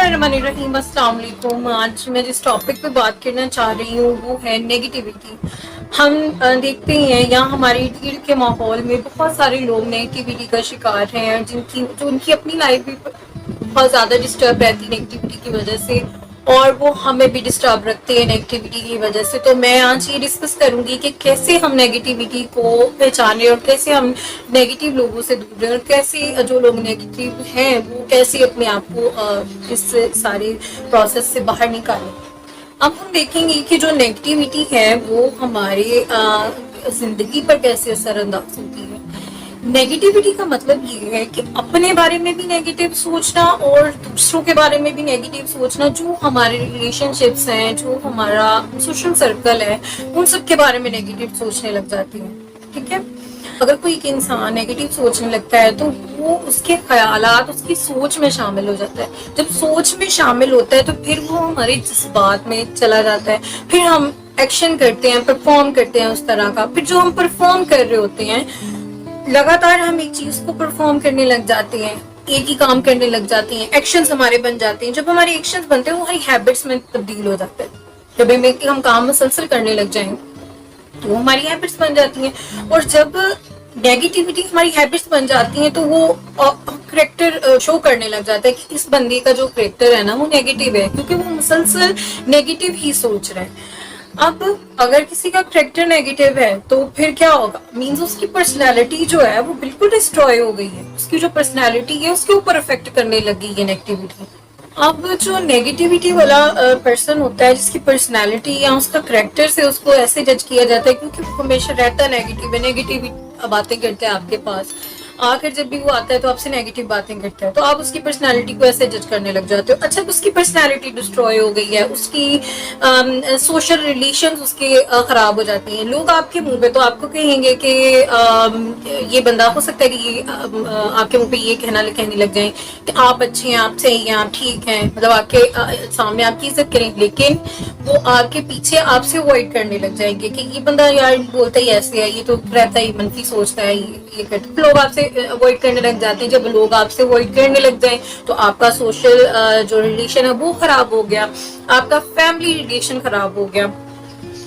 बिस्मिल्लाहिर्रहमानिर्रहीम। अस्सलाम वालेकुम। आज मैं जिस टॉपिक पे बात करना चाह रही हूँ वो है नेगेटिविटी। हम देखते ही हैं यहाँ हमारे इर्द गिर्द के माहौल में बहुत सारे लोग नेगेटिविटी का शिकार हैं, जो उनकी अपनी लाइफ भी बहुत ज़्यादा डिस्टर्ब रहती है नेगेटिविटी की वजह से, और वो हमें भी डिस्टर्ब रखते हैं नेगेटिविटी की वजह से। तो मैं आज ये डिस्कस करूंगी कि कैसे हम नेगेटिविटी को पहचानें और कैसे हम नेगेटिव लोगों से दूर रहें, और कैसे जो लोग नेगेटिव हैं वो कैसे अपने आप को इस सारे प्रोसेस से बाहर निकालें। अब हम देखेंगे कि जो नेगेटिविटी है वो हमारे जिंदगी पर कैसे असर अंदाज होती है। नेगेटिविटी का मतलब ये है कि अपने बारे में भी नेगेटिव सोचना और दूसरों के बारे में भी नेगेटिव सोचना। जो हमारे रिलेशनशिप्स हैं, जो हमारा सोशल सर्कल है, उन सब के बारे में नेगेटिव सोचने लग जाती है। ठीक है, अगर कोई एक इंसान नेगेटिव सोचने लगता है तो वो उसके ख्यालात उसकी सोच में शामिल हो जाता है। जब सोच में शामिल होता है तो फिर वो हमारे जज्बात में चला जाता है, फिर हम एक्शन करते हैं, परफॉर्म करते हैं उस तरह का। फिर जो हम परफॉर्म कर रहे होते हैं, लगातार हम एक चीज को परफॉर्म करने लग जाते हैं, एक ही काम करने लग जाते हैं, एक्शंस हमारे बन जाते हैं। जब हमारे एक्शंस बनते हैं वो हमारी हैबिट्स में तब्दील हो जाते हैं। जब हम काम मुसलसल करने लग जाएंगे तो वो हमारी हैबिट्स बन जाती हैं, और जब नेगेटिविटी हमारी हैबिट्स बन जाती हैं तो वो करेक्टर शो करने लग जाता है कि इस बंदे का जो करेक्टर है ना वो नेगेटिव है, क्योंकि वो मुसलसल नेगेटिव ही सोच रहे हैं। अब अगर किसी का करेक्टर नेगेटिव है तो फिर क्या होगा, मींस उसकी पर्सनालिटी जो है वो बिल्कुल डिस्ट्रॉय हो गई है। उसकी जो पर्सनालिटी है उसके ऊपर इफेक्ट करने लगी है नेगेटिविटी। अब जो नेगेटिविटी वाला पर्सन होता है, जिसकी पर्सनालिटी या उसका करेक्टर से उसको ऐसे जज किया जाता है, क्योंकि वो हमेशा रहता नेगेटिव है, नेगेटिव बातें करते हैं आपके पास आकर। जब भी वो आता है तो आपसे नेगेटिव बातें करता है, तो आप उसकी पर्सनालिटी को ऐसे जज करने लग जाते हो। अच्छा, उसकी पर्सनालिटी डिस्ट्रॉय हो गई है, उसकी सोशल रिलेशंस उसके खराब हो जाती हैं। लोग आपके मुंह पे तो आपको कहेंगे कि ये बंदा, हो सकता है कि ये आपके मुंह पे ये कहने लग जाए कि आप अच्छे हैं, आप सही हैं, आप ठीक हैं, मतलब आपके सामने आपकी इज्जत करें, लेकिन वो आपके पीछे आपसे अवॉइड करने लग जाएंगे कि ये बंदा यार बोलता ही ऐसे है, ये तो रहता ही मनफी सोचता है, ये करता। लोग आपसे अवॉइड करने लग जाते हैं। जब लोग आपसे अवॉइड करने लग जाएं तो आपका सोशल जो रिलेशन है वो खराब हो गया, आपका फैमिली रिलेशन खराब हो गया,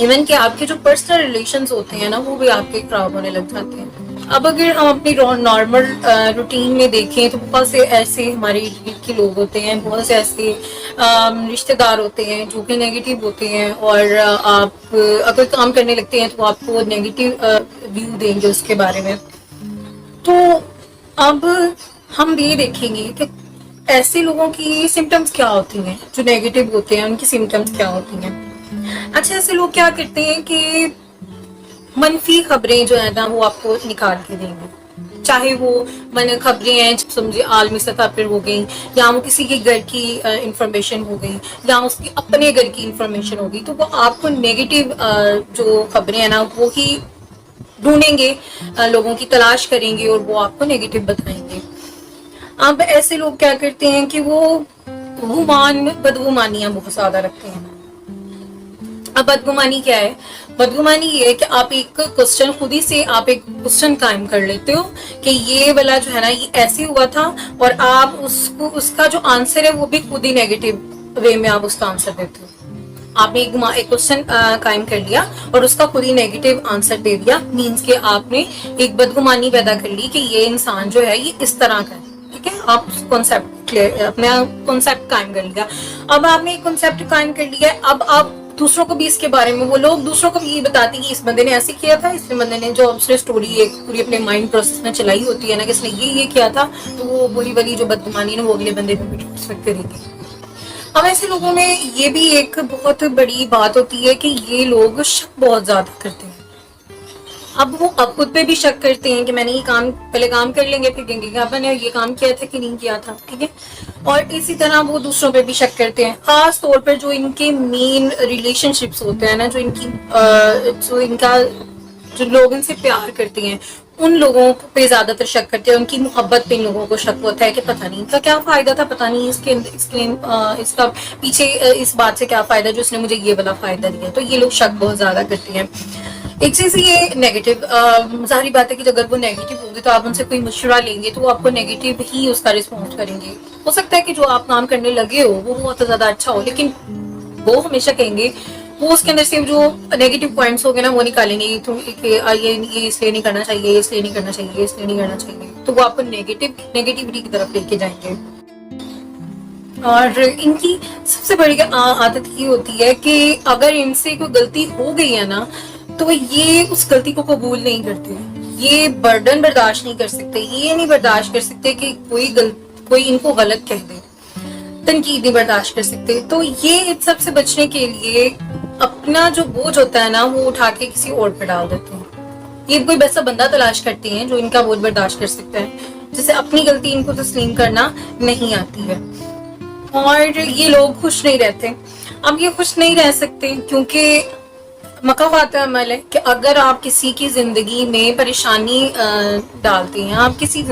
इवन कि आपके जो पर्सनल रिलेशंस होते हैं ना वो भी आपके खराब होने लग जाते हैं। अब अगर हम अपनी नॉर्मल रूटीन में देखें तो बहुत से ऐसे हमारे इर्द के लोग होते हैं, बहुत से ऐसे रिश्तेदार होते हैं जो कि नेगेटिव होते हैं, और आप अगर काम करने लगते हैं तो आपको नेगेटिव व्यू देंगे उसके बारे में। तो अब हम ये देखेंगे कि ऐसे लोगों की सिम्टम्स क्या होती हैं, जो नेगेटिव होते हैं उनकी सिम्टम्स क्या होती हैं। अच्छा, ऐसे लोग क्या करते हैं कि मनफी खबरें जो है ना वो आपको निकाल के देंगे, चाहे वो मन खबरें हैं समझिए आलमी सतह पर हो गई, या वो किसी के घर की इंफॉर्मेशन हो गई, या उसकी अपने घर की इंफॉर्मेशन हो गई, तो वो आपको नेगेटिव जो खबरें हैं ना वो ही ढूंढेंगे, लोगों की तलाश करेंगे और वो आपको नेगेटिव बताएंगे। अब ऐसे लोग क्या करते हैं कि वो बदगुमानियां बहुत ज्यादा रखते हैं। अब बदगुमानी क्या है? बदगुमानी ये है कि आप एक क्वेश्चन खुद ही से आप एक क्वेश्चन कायम कर लेते हो कि ये वाला जो है ना ये ऐसे हुआ था, और आप उसको उसका जो आंसर है वो भी खुद ही नेगेटिव वे में आप उसका आंसर देते हो। आपने एक क्वेश्चन कायम कर लिया और उसका खुद ही नेगेटिव आंसर दे दिया, मींस के आपने एक बदगुमानी पैदा कर ली कि ये इंसान जो है ये इस तरह का है। ठीक है, आप कॉन्सेप्ट अपना कॉन्सेप्ट कायम कर लिया। अब आपने एक कॉन्सेप्ट कायम कर लिया, अब आप दूसरों को भी इसके बारे में, वो लोग दूसरों को भी ये बताते हैं कि इस बंदे ने ऐसे किया था, इस बंदे ने जो उसने स्टोरी एक पूरी अपने माइंड प्रोसेस में चलाई होती है ना कि इसने ये किया था, तो वो वही वाली जो बदगुमानी है वो अगले बंदे पे भी ट्रांसफर करेगी। अब ऐसे लोगों में ये भी एक बहुत बड़ी बात होती है कि ये लोग शक बहुत ज्यादा करते हैं। अब वो अब खुद पे भी शक करते हैं कि मैंने ये काम पहले काम कर लेंगे, फिर कहेंगे कि मैंने ये काम किया था कि नहीं किया था। ठीक है, और इसी तरह वो दूसरों पे भी शक करते हैं, खास तौर पर जो इनके मेन रिलेशनशिप्स होते हैं ना, जो लोग इनसे प्यार करते हैं उन लोगों पे ज्यादातर शक करते हैं। उनकी मोहब्बत पे इन लोगों को शक होता है कि पता नहीं इनका क्या फायदा था, पता नहीं इसका पीछे इस बात से क्या फायदा जो इसने मुझे ये वाला फायदा दिया। तो ये लोग शक बहुत ज्यादा करते हैं। एक चीज ये नेगेटिव, ज़ाहिर बात है कि अगर वो नेगेटिव होंगे तो आप उनसे कोई मशवरा लेंगे तो वो आपको नेगेटिव ही उसका रिस्पॉन्स करेंगे। हो सकता है कि जो आप काम करने लगे हो वो बहुत ज्यादा अच्छा हो, लेकिन वो हमेशा कहेंगे, वो उसके अंदर से जो नेगेटिव पॉइंट्स हो गए ना वो निकालेंगे, ये इसलिए नहीं करना चाहिए, ये इसलिए नहीं करना चाहिए, ये इसलिए नहीं करना चाहिए, तो वो आपको नेगेटिविटी की तरफ लेके जाएंगे। और इनकी सबसे बड़ी आदत ये होती है कि अगर इनसे कोई गलती हो गई है ना तो ये उस गलती को कबूल नहीं करते, ये बर्डन बर्दाश्त नहीं कर सकते, ये नहीं बर्दाश्त कर सकते कि कोई इनको गलत कह दे, तनकीद नहीं बर्दाश्त कर सकते। तो ये इन सब से बचने के लिए अपना जो बोझ होता है ना वो उठा के किसी और पे डाल देते हैं। ये कोई वैसा बंदा तलाश करते हैं जो इनका बोझ बर्दाश्त कर सकता है, जिसे अपनी गलती इनको तस्लीम करना नहीं आती है। और ये लोग खुश नहीं रहते। अब ये खुश नहीं रह सकते क्योंकि मकावात अमल है कि अगर आप किसी की जिंदगी में परेशानी डालते हैं, आप किसी की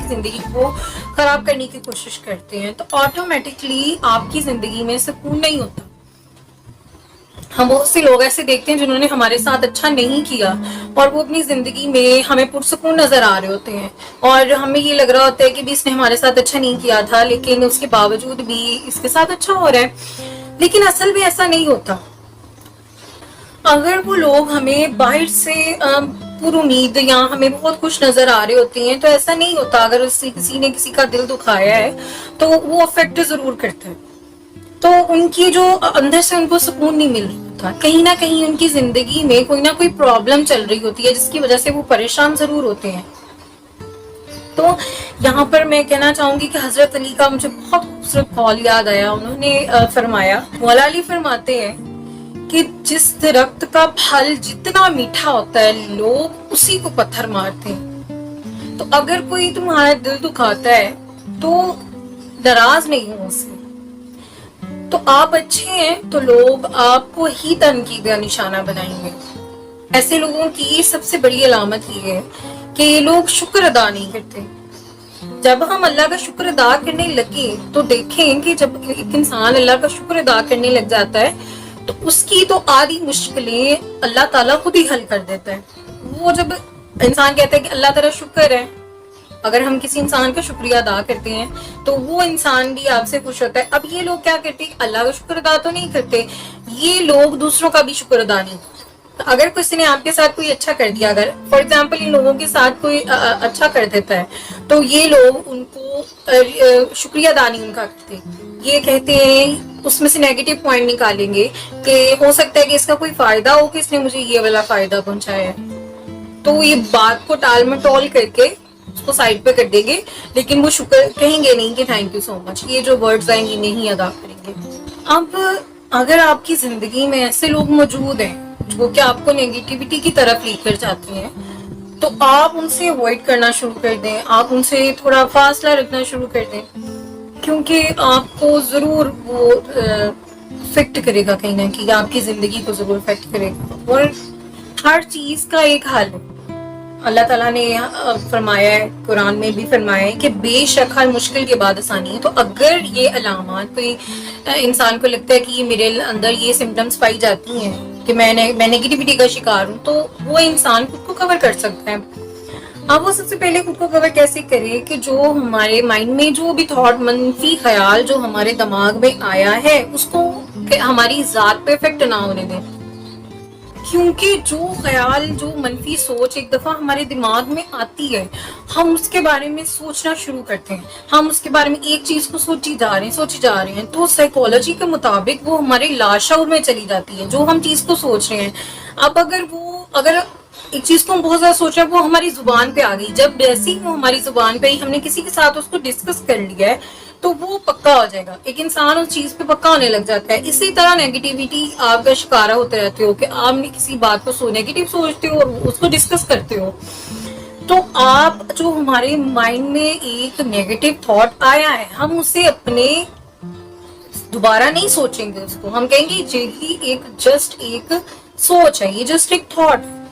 जिंदगी को खराब करने की कोशिश करते हैं, तो ऑटोमेटिकली आपकी जिंदगी में सुकून नहीं होता। हम बहुत से लोग ऐसे देखते हैं जिन्होंने हमारे साथ अच्छा नहीं किया और वो अपनी जिंदगी में हमें पुरसुकून नजर आ रहे होते हैं, और हमें ये लग रहा होता है कि भी इसने हमारे साथ अच्छा नहीं किया था लेकिन उसके बावजूद भी इसके साथ अच्छा हो रहा है, लेकिन असल में ऐसा नहीं होता। अगर वो लोग हमें बाहर से पुरुमीद या हमें बहुत खुश नजर आ रहे होते हैं तो ऐसा नहीं होता। अगर किसी ने किसी का दिल दुखाया है तो वो अफेक्ट जरूर करता है, तो उनकी जो अंदर से उनको सुकून नहीं मिल रहा था, कहीं ना कहीं उनकी जिंदगी में कोई ना कोई प्रॉब्लम चल रही होती है जिसकी वजह से वो परेशान जरूर होते हैं। तो यहाँ पर मैं कहना चाहूंगी कि हजरत अली का मुझे बहुत खूबसूरत कौल याद आया। उन्होंने फरमाया, मौला अली फरमाते हैं कि जिस दरख्त का फल जितना मीठा होता है लोग उसी को पत्थर मारते हैं। तो अगर कोई तुम्हारा दिल दुखाता है तो नाराज नहीं हो उससे, तो आप अच्छे हैं तो लोग आपको ही तनकीद का निशाना बनाएंगे। ऐसे लोगों की सबसे बड़ी अलामत ये है कि ये लोग शुक्र अदा नहीं करते। जब हम अल्लाह का शुक्र अदा करने लगे तो देखें कि जब एक इंसान अल्लाह का शुक्र अदा करने लग जाता है तो उसकी तो आधी मुश्किलें अल्लाह ताला खुद ही हल कर देता है। वो जब इंसान कहता है कि अल्लाह ताला शुक्र है, अगर हम किसी इंसान का शुक्रिया अदा करते हैं तो वो इंसान भी आपसे खुश होता है। अब ये लोग क्या करते हैं, अल्लाह का शुक्र अदा तो नहीं करते, ये लोग दूसरों का भी शुक्र अदा नहीं करते। तो अगर किसी ने आपके साथ कोई अच्छा कर दिया, अगर फॉर एग्जाम्पल इन लोगों के साथ कोई अच्छा कर देता है तो ये लोग उनको शुक्रिया अदा नहीं उनका करते, ये कहते हैं उसमें से नेगेटिव पॉइंट निकालेंगे कि हो सकता है कि इसका कोई फायदा हो कि इसने मुझे ये वाला फायदा पहुंचाया है, तो ये बात को टाल मटोल करके उसको साइड पे कर देंगे, लेकिन वो शुक्र कहेंगे नहीं कि थैंक यू सो मच, ये जो वर्ड्स आएंगे नहीं अदा करेंगे। अब अगर आपकी जिंदगी में ऐसे लोग मौजूद हैं जो कि आपको नेगेटिविटी की तरफ लेकर जाते हैं तो आप उनसे अवॉइड करना शुरू कर दें, आप उनसे थोड़ा फासला रखना शुरू कर दें, क्योंकि आपको जरूर वो इफेक्ट करेगा, कहीं ना कहीं आपकी जिंदगी को जरूर इफेक्ट करेगा। और हर चीज का एक हल अल्लाह ताला ने फरमाया है, कुरान में भी फरमाया है कि बेशक हर मुश्किल के बाद आसानी है। तो अगर ये अलामत कोई इंसान को लगता है कि ये मेरे अंदर ये सिम्टम्स पाई जाती हैं कि मैं नेगेटिविटी का शिकार हूँ, तो वो इंसान खुद को कवर कर सकता है। अब वो सबसे पहले खुद को कवर कैसे करे कि जो हमारे माइंड में जो भी थॉट, मनफी ख्याल जो हमारे दिमाग में आया है उसको हमारी जात पे इफेक्ट ना होने दें, क्योंकि जो ख्याल, जो मनफी सोच एक दफा हमारे दिमाग में आती है, हम उसके बारे में सोचना शुरू करते हैं, हम उसके बारे में एक चीज को सोची जा रहे हैं, तो साइकोलॉजी के मुताबिक वो हमारे लाशऊर में चली जाती है जो हम चीज को सोच रहे हैं। अब अगर एक चीज को हम बहुत ज्यादा सोच रहे हैं, वो हमारी जुबान पे आ गई, जब जैसे ही वो हमारी जुबान पे आई, हमने किसी के साथ उसको डिस्कस कर लिया है तो वो पक्का हो जाएगा। एक इंसान उस चीज पे पक्का होने लग जाता है। इसी तरह नेगेटिविटी आपका शिकार होते रहते हो कि आपने किसी बात को नेगेटिव सोचते हो और उसको डिस्कस करते हो, तो आप जो हमारे माइंड में एक नेगेटिव थॉट आया है, हम उसे अपने दोबारा नहीं सोचेंगे, उसको हम कहेंगे ये एक जस्ट एक सोच है, ये जस्ट एक थॉट है।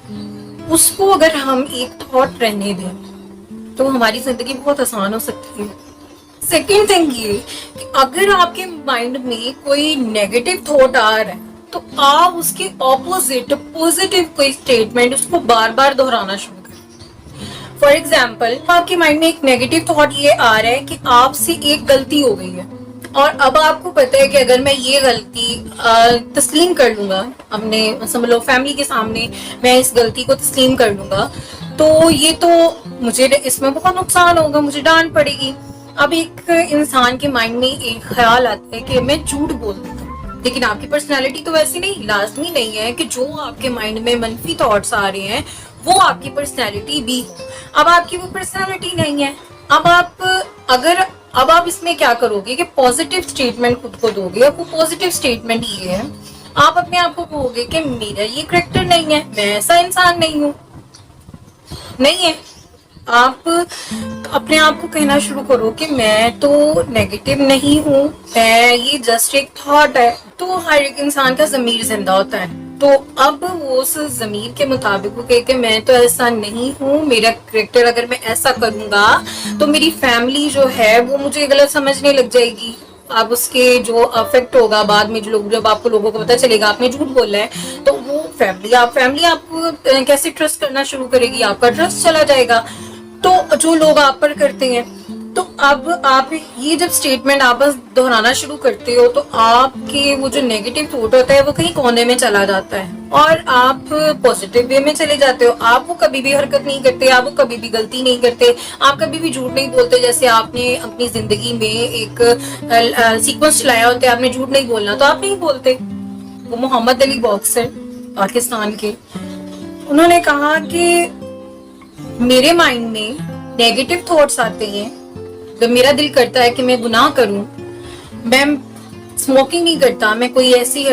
उसको अगर हम एक थॉट रहने दें तो हमारी जिंदगी बहुत आसान हो सकती है। सेकेंड थिंग ये कि अगर आपके माइंड में कोई नेगेटिव थॉट आ रहा है تو آپ اس کے اپوزٹ پوزیٹو کوئی اسٹیٹمنٹ اس کو بار بار دہرانا شروع کریں. فار ایگزامپل آپ کے مائنڈ میں ایک نیگیٹو تھاٹ یہ آ رہا ہے کہ آپ سے ایک غلطی ہو گئی ہے، اور اب آپ کو پتا ہے کہ اگر میں یہ غلطی تسلیم کر لوں گا اپنے سمجھ لو فیملی کے سامنے، میں اس غلطی کو تسلیم کر لوں گا تو یہ تو مجھے اس میں بہت نقصان ہوگا، مجھے ڈانٹ پڑے گی. اب ایک انسان کے مائنڈ میں ایک خیال آتا ہے کہ میں جھوٹ بول دیتا ہوں، لیکن آپ کی پرسنالٹی تو ویسی نہیں، لازمی نہیں ہے کہ جو آپ کے مائنڈ میں منفی تھاٹس آ رہے ہیں وہ آپ کی پرسنالٹی بھی ہو. اب آپ کی وہ پرسنالٹی نہیں ہے. اب آپ اس میں کیا کرو گے کہ پازیٹیو اسٹیٹمنٹ خود کو دو گے. اب وہ پازیٹیو اسٹیٹمنٹ یہ ہے، آپ اپنے آپ کو کہو گے کہ میرا یہ کریکٹر نہیں ہے، میں ایسا انسان نہیں ہوں. نہیں ہے. آپ اپنے آپ کو کہنا شروع کرو کہ میں تو نیگیٹو نہیں ہوں، میں یہ جسٹ ایک تھاٹ ہے. تو ہر ایک انسان کا ضمیر زندہ ہوتا ہے، تو اب وہ اس ضمیر کے مطابق وہ کہ میں تو ایسا نہیں ہوں، میرا کریکٹر اگر میں ایسا کروں گا تو میری فیملی جو ہے وہ مجھے غلط سمجھنے لگ جائے گی. اب اس کے جو افیکٹ ہوگا بعد میں جب آپ کو لوگوں کو پتا چلے گا آپ نے جھوٹ بولا ہے تو وہ فیملی آپ کو کیسے ٹرسٹ کرنا شروع کرے گی، آپ کا ٹرسٹ چلا جائے گا. تو جو لوگ آپ پر کرتے ہیں، تو اب آپ یہ جب اسٹیٹمنٹ آپ دہرانا شروع کرتے ہو تو آپ کے وہ جو نیگیٹو تھاٹ ہوتا ہے وہ کہیں کونے میں چلا جاتا ہے اور آپ پازیٹیو وے میں چلے جاتے ہو. آپ وہ کبھی بھی حرکت نہیں کرتے، آپ وہ کبھی بھی غلطی نہیں کرتے، آپ کبھی بھی جھوٹ نہیں بولتے. جیسے آپ نے اپنی زندگی میں ایک سیکوینس چلایا ہوتا ہے، آپ نے جھوٹ نہیں بولنا تو آپ نہیں بولتے. وہ محمد علی باکسر پاکستان کے، انہوں نے کہا کہ میرے مائنڈ میں نیگیٹو تھاٹس آتے ہیں جب میرا دل کرتا ہے کہ میں گناہ کروں، میں اسموکنگ نہیں کرتا، میں کوئی ایسی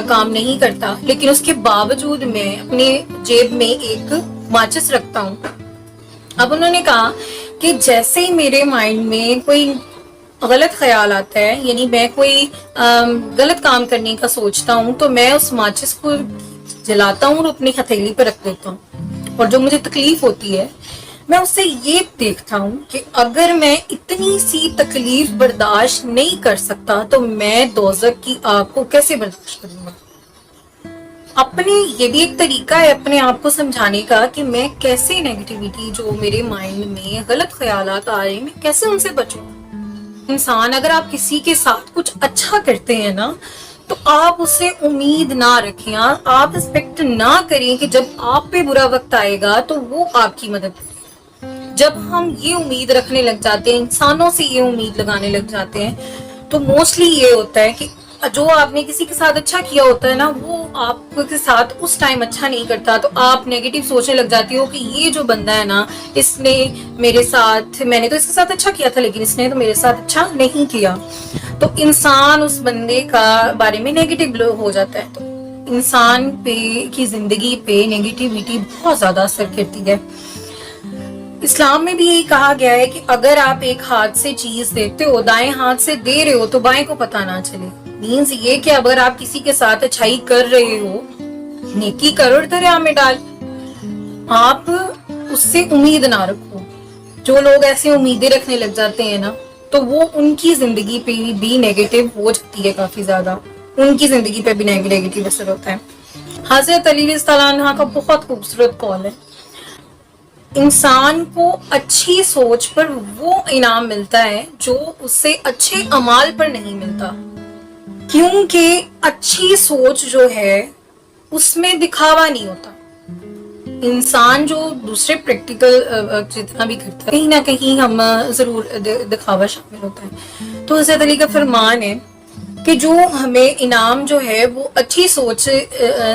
کام نہیں کرتا، لیکن اس کے باوجود میں اپنے جیب میں ایک ماچس رکھتا ہوں. اب انہوں نے کہا کہ جیسے ہی میرے مائنڈ میں کوئی غلط خیال آتا ہے، یعنی میں کوئی غلط کام کرنے کا سوچتا ہوں، تو میں اس ماچس کو جلاتا ہوں اور اپنی ہتھیلی پہ رکھ دیتا ہوں. اور جو مجھے تکلیف ہوتی ہے میں اس سے یہ دیکھتا ہوں کہ اگر میں اتنی سی تکلیف برداشت نہیں کر سکتا تو میں دوزخ کی آگ کو کیسے برداشت کروں گا. اپنے یہ بھی ایک طریقہ ہے اپنے آپ کو سمجھانے کا کہ میں کیسے نیگیٹیوٹی جو میرے مائنڈ میں غلط خیالات آ رہے ہیں میں کیسے ان سے بچوں. انسان اگر آپ کسی کے ساتھ کچھ اچھا کرتے ہیں نا تو آپ اسے امید نہ رکھیں، آپ ایکسپیکٹ نہ کریں کہ جب آپ پہ برا وقت آئے گا تو وہ آپ کی مدد کرے. جب ہم یہ امید رکھنے لگ جاتے ہیں، انسانوں سے یہ امید لگانے لگ جاتے ہیں، تو موسٹلی یہ ہوتا ہے کہ جو آپ نے کسی کے ساتھ اچھا کیا ہوتا ہے نا وہ آپ کے ساتھ اس ٹائم اچھا نہیں کرتا، تو آپ نیگیٹو سوچنے لگ جاتی ہو کہ یہ جو بندہ ہے نا اس نے میرے ساتھ، میں نے تو اس کے ساتھ اچھا کیا تھا لیکن اس نے تو میرے ساتھ اچھا نہیں کیا. تو انسان اس بندے کا بارے میں نیگیٹو ہو جاتا ہے. تو انسان پہ کی زندگی پہ نیگیٹیوٹی بہت زیادہ اثر کرتی ہے. اسلام میں بھی یہی کہا گیا ہے کہ اگر آپ ایک ہاتھ سے چیز دیتے ہو، دائیں ہاتھ سے دے رہے ہو تو بائیں کو پتہ نہ چلے. مینز یہ کہ اگر آپ کسی کے ساتھ اچھائی کر رہے ہو، نیکی کرو اور دریا میں ڈال. آپ اس سے امید نہ رکھو. جو لوگ ایسے امیدیں رکھنے لگ جاتے ہیں نا تو وہ ان کی زندگی پہ بھی نیگیٹو ہو جاتی ہے کافی زیادہ، ان کی زندگی پہ بھی نیگیٹو اثر ہوتا ہے. حضرت علی رضی اللہ عنہ کا بہت خوبصورت قول ہے، انسان کو اچھی سوچ پر وہ انعام ملتا ہے جو اس سے اچھے اعمال پر نہیں ملتا. کیونکہ اچھی سوچ جو ہے اس میں دکھاوا نہیں ہوتا. انسان جو دوسرے پریکٹیکل جتنا بھی کرتا ہے کہیں نہ کہیں ہم ضرور دکھاوا شامل ہوتا ہے. تو حضرت علی کا فرمان ہے کہ جو ہمیں انعام جو ہے وہ اچھی سوچ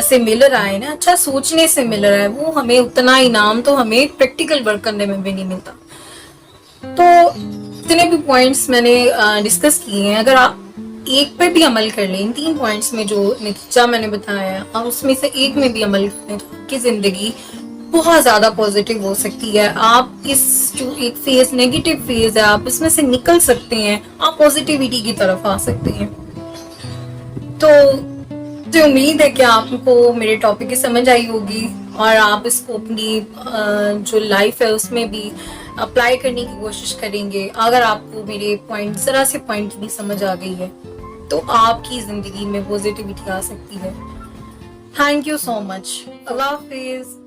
سے مل رہا ہے نا، اچھا سوچنے سے مل رہا ہے، وہ ہمیں اتنا انعام تو ہمیں پریکٹیکل ورک کرنے میں بھی نہیں ملتا. تو اتنے بھی پوائنٹس میں نے ڈسکس کیے ہیں، اگر آپ ایک پہ بھی عمل کر لیں، ان 3 پوائنٹس میں جو نتیجہ میں نے بتایا اور اس میں سے ایک میں بھی عمل کریں تو آپ کی زندگی بہت زیادہ پازیٹیو ہو سکتی ہے. آپ اس جو ایک فیز نیگیٹو فیز ہے آپ اس میں سے نکل سکتے ہیں، آپ پازیٹیوٹی کی طرف آ سکتے ہیں. تو مجھے امید ہے کہ آپ کو میرے ٹاپک کی سمجھ آئی ہوگی اور آپ اس کو اپنی جو لائف ہے اس میں بھی اپلائی کرنے کی کوشش کریں گے. اگر آپ کو میرے پوائنٹ ذرا سے پوائنٹ بھی سمجھ آ گئی ہے تو آپ کی زندگی میں پازیٹیوٹی آ سکتی ہے. تھینک یو سو مچ. اللہ حافظ.